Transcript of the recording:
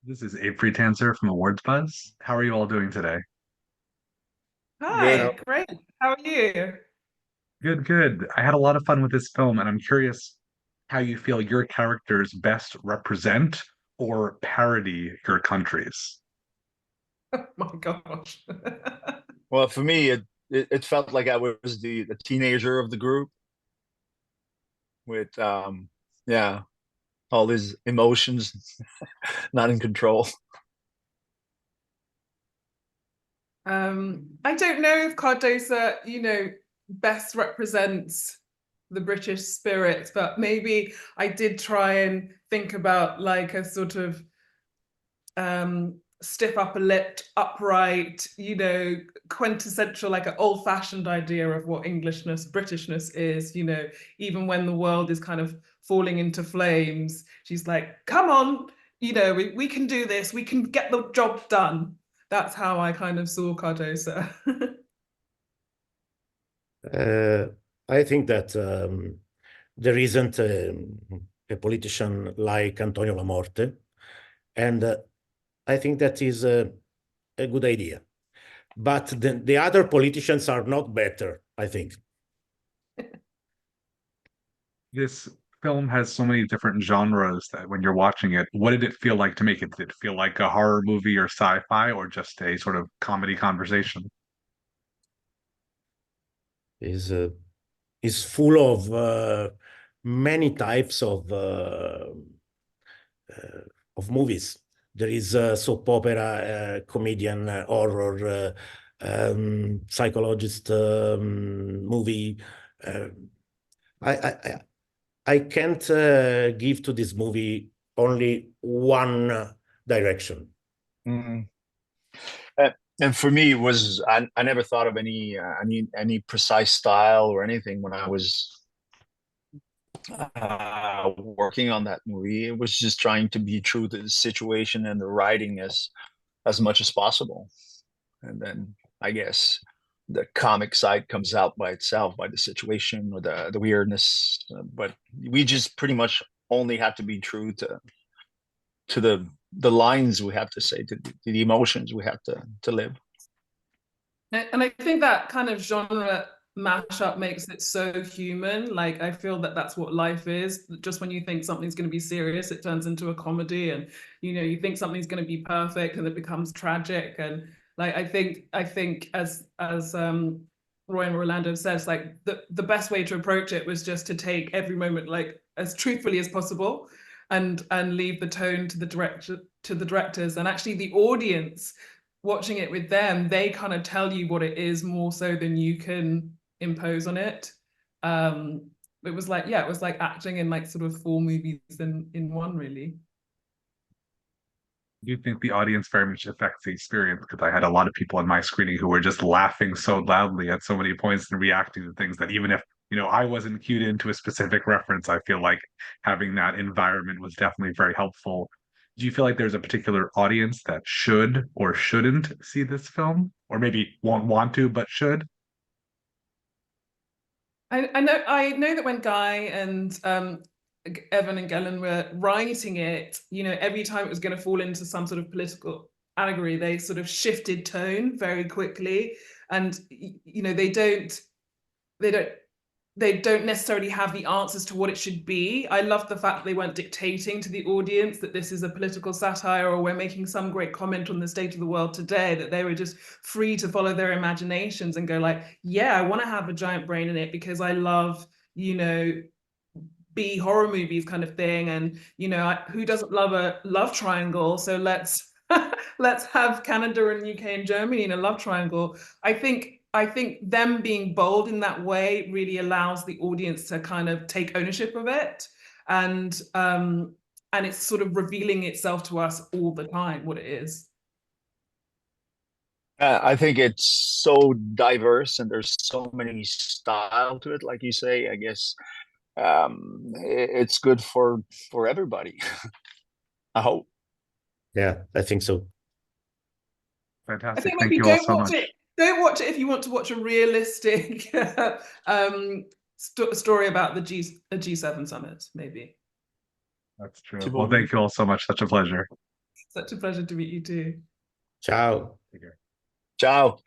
This is Abe Friedtanzer from Awards Buzz. How are you all doing today? Good. Hi, great. How are you? Good, good. I had a lot of fun with this film, and I'm curious how you feel your characters best represent or parody your countries. Oh my gosh. Well, for me, it felt like I was the teenager of the group with yeah, all these emotions not in control. I don't know if Cardosa, best represents the British spirit, but maybe I did try and think about like a sort of stiff upper lipped, upright, quintessential, like an old fashioned idea of what Englishness, Britishness is, even when the world is kind of falling into flames. She's like, come on, we can do this, we can get the job done. That's how I kind of saw Cardosa. Uh, I think that there isn't a politician like Antonio Lamorte, and I think that is a good idea. But the other politicians are not better, I think. This film has so many different genres that when you're watching it, what did it feel like to make it? Did it feel like a horror movie or sci-fi or just a sort of comedy conversation? Is is full of many types of movies. There is soap opera, comedian, horror, psychologist movie. Uh, I, I I I can't give to this movie only one direction. Mm. Uh, and for me, it was I never thought of any precise style or anything when I was working on that movie. It was just trying to be true to the situation and the writing as much as possible. And then I guess the comic side comes out by itself by the situation or the weirdness. But we just pretty much only have to be true to the lines we have to say, to the emotions we have to live. And I think that kind of genre mashup makes it so human. Like I feel that that's what life is. Just when you think something's going to be serious, it turns into a comedy, and you think something's going to be perfect, and it becomes tragic. And like I think as Roy and Rolando says, like the best way to approach it was just to take every moment like as truthfully as possible, and leave the tone to the directors, and actually the audience watching it with them, they kind of tell you what it is more so than you can impose on it. Um, it was like, yeah, it was like acting in like sort of four movies in one, really. Do you think the audience very much affects the experience? Because I had a lot of people in my screening who were just laughing so loudly at so many points and reacting to things that even if, I wasn't cued into a specific reference, I feel like having that environment was definitely very helpful. Do you feel like there's a particular audience that should or shouldn't see this film? Or maybe won't want to, but should? I know that when Guy and Evan and Gellen were writing it, every time it was going to fall into some sort of political allegory, they sort of shifted tone very quickly, and they don't they don't necessarily have the answers to what it should be. I love the fact that they weren't dictating to the audience that this is a political satire or we're making some great comment on the state of the world today, that they were just free to follow their imaginations and go like, yeah, I want to have a giant brain in it because I love, B horror movies kind of thing. And, who doesn't love a love triangle? So let's have Canada and UK and Germany in a love triangle. I think them being bold in that way really allows the audience to kind of take ownership of it, and it's sort of revealing itself to us all the time what it is. I think it's so diverse and there's so many style to it, like you say. I guess it's good for everybody. I hope. Yeah, I think so. I Fantastic. think Thank maybe you all don't so watch much. it. Don't watch it if you want to watch a realistic story about a G7 summit, maybe. That's true. People Well, agree. thank you all so much. Such a pleasure. Such a pleasure to meet you too. Ciao. Take care. Ciao.